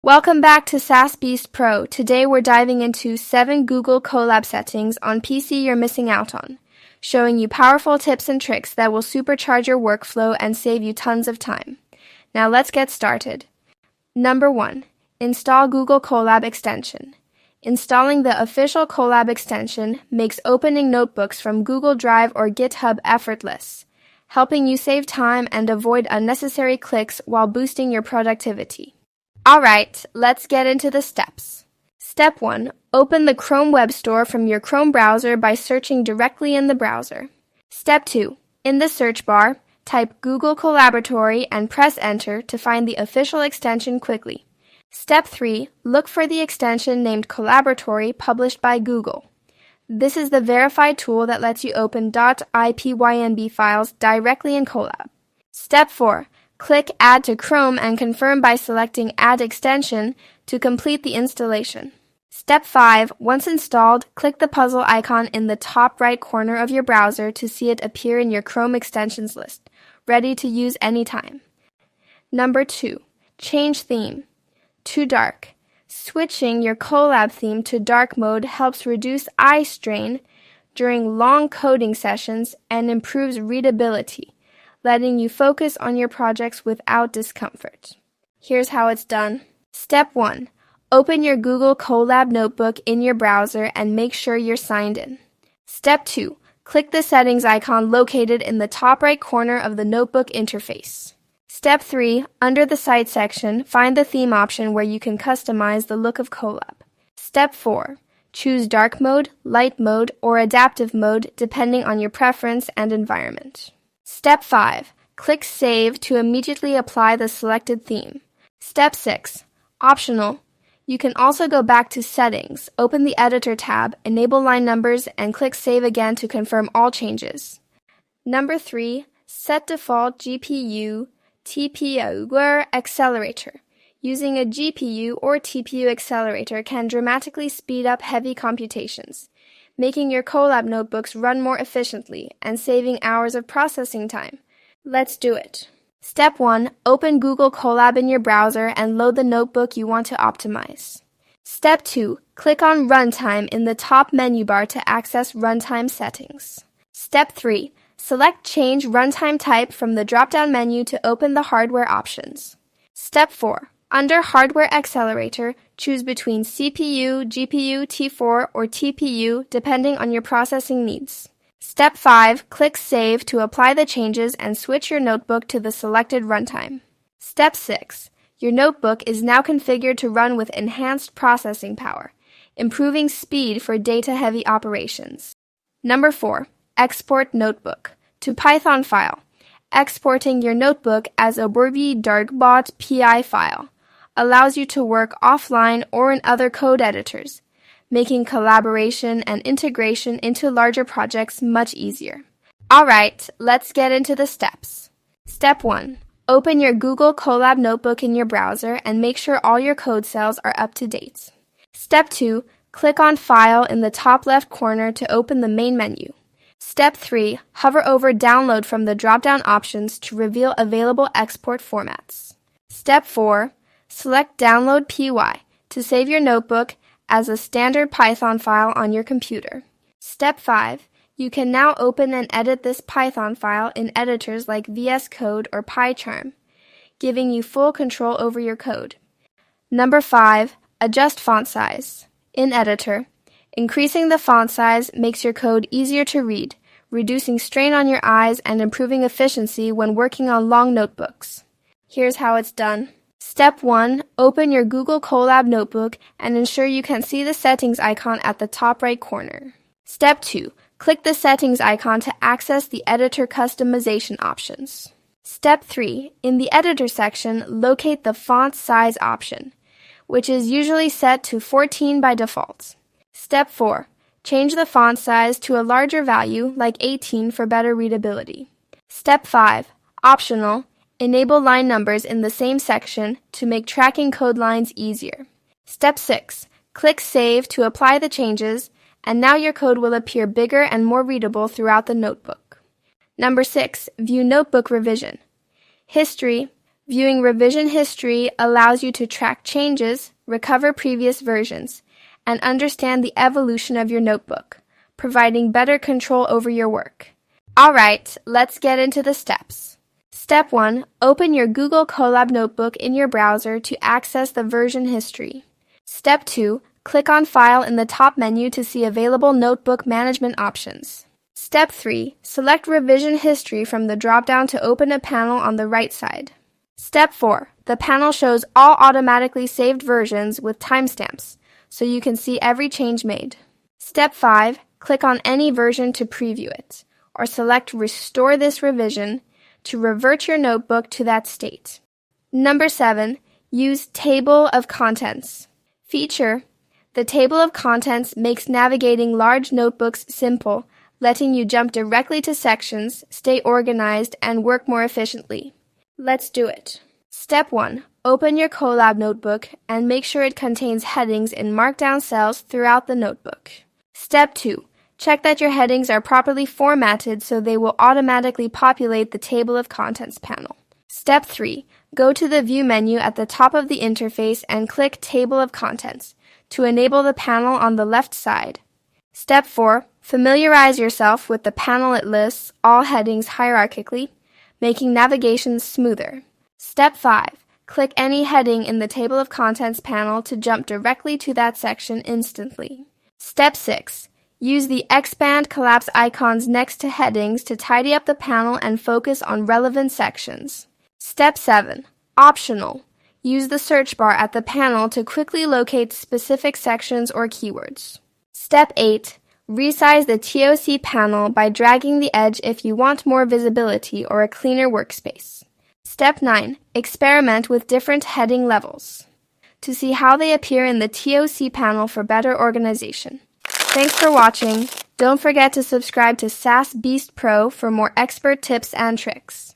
Welcome back to SaaS Beast Pro. Today we're diving into 7 Google Colab settings on PC you're missing out on, showing you powerful tips and tricks that will supercharge your workflow and save you tons of time. Now let's get started. Number 1. Install Google Colab extension. Installing the official Colab extension makes opening notebooks from Google Drive or GitHub effortless, helping you save time and avoid unnecessary clicks while boosting your productivity. Alright, let's get into the steps. Step 1. Open the Chrome Web Store from your Chrome browser by searching directly in the browser. Step 2. In the search bar, type Google Collaboratory and press Enter to find the official extension quickly. Step 3. Look for the extension named Collaboratory published by Google. This is the verified tool that lets you open .ipynb files directly in Colab. Step 4. Click Add to Chrome and confirm by selecting Add Extension to complete the installation. Step 5. Once installed, click the puzzle icon in the top right corner of your browser to see it appear in your Chrome extensions list, ready to use anytime. Number 2. Change theme to dark. Switching your Colab theme to dark mode helps reduce eye strain during long coding sessions and improves readability, letting you focus on your projects without discomfort. Here's how it's done. Step 1. Open your Google Colab notebook in your browser and make sure you're signed in. Step 2. Click the settings icon located in the top right corner of the notebook interface. Step 3. Under the Site section, find the theme option where you can customize the look of Colab. Step 4. Choose dark mode, light mode, or adaptive mode depending on your preference and environment. Step 5. Click Save to immediately apply the selected theme. Step 6. Optional. You can also go back to Settings, open the Editor tab, enable line numbers, and click Save again to confirm all changes. Number 3. Set default GPU TPU or accelerator. Using a GPU or TPU accelerator can dramatically speed up heavy computations, making your Colab notebooks run more efficiently and saving hours of processing time. Let's do it. Step 1. Open Google Colab in your browser and load the notebook you want to optimize. Step 2. Click on Runtime in the top menu bar to access runtime settings. Step 3. Select Change Runtime Type from the drop-down menu to open the hardware options. Step 4. Under Hardware Accelerator, choose between CPU, GPU, T4, or TPU depending on your processing needs. Step 5. Click Save to apply the changes and switch your notebook to the selected runtime. Step 6. Your notebook is now configured to run with enhanced processing power, improving speed for data-heavy operations. Number 4. Export Notebook to Python file. Exporting your notebook as a word.darkbot PI file allows you to work offline or in other code editors, making collaboration and integration into larger projects much easier. Alright, let's get into the steps. Step 1. Open your Google Colab notebook in your browser and make sure all your code cells are up to date. Step 2. Click on File in the top left corner to open the main menu. Step 3. Hover over Download from the drop-down options to reveal available export formats. Step 4. Select Download PY to save your notebook as a standard Python file on your computer. Step 5. You can now open and edit this Python file in editors like VS Code or PyCharm, giving you full control over your code. Number 5. Adjust font size. In Editor, increasing the font size makes your code easier to read, reducing strain on your eyes and improving efficiency when working on long notebooks. Here's how it's done. Step 1. Open your Google Colab notebook and ensure you can see the settings icon at the top right corner. Step 2. Click the settings icon to access the editor customization options. Step 3. In the editor section, locate the font size option, which is usually set to 14 by default. Step 4. Change the font size to a larger value, like 18 for better readability. Step 5. Optional. Enable line numbers in the same section to make tracking code lines easier. Step 6. Click Save to apply the changes, and now your code will appear bigger and more readable throughout the notebook. Number 6. View Notebook Revision. History. Viewing revision history allows you to track changes, recover previous versions, and understand the evolution of your notebook, providing better control over your work. Alright, let's get into the steps. Step 1. Open your Google Colab notebook in your browser to access the version history. Step 2. Click on File in the top menu to see available notebook management options. Step 3. Select Revision History from the drop-down to open a panel on the right side. Step 4. The panel shows all automatically saved versions with timestamps, so you can see every change made. Step 5. Click on any version to preview it, or select Restore this revision to revert your notebook to that state. Number 7. Use Table of Contents. Feature: the table of contents makes navigating large notebooks simple, letting you jump directly to sections, stay organized, and work more efficiently. Let's do it. Step 1. Open your Colab notebook and make sure it contains headings in markdown cells throughout the notebook. Step 2. Check that your headings are properly formatted so they will automatically populate the Table of Contents panel. Step 3. Go to the View menu at the top of the interface and click Table of Contents to enable the panel on the left side. Step 4. Familiarize yourself with the panel. It lists all headings hierarchically, making navigation smoother. Step 5. Click any heading in the Table of Contents panel to jump directly to that section instantly. Step 6. Use the expand collapse icons next to headings to tidy up the panel and focus on relevant sections. Step 7. Optional. Use the search bar at the panel to quickly locate specific sections or keywords. Step 8. Resize the TOC panel by dragging the edge if you want more visibility or a cleaner workspace. Step 9. Experiment with different heading levels to see how they appear in the TOC panel for better organization. Thanks for watching. Don't forget to subscribe to SAS Beast Pro for more expert tips and tricks.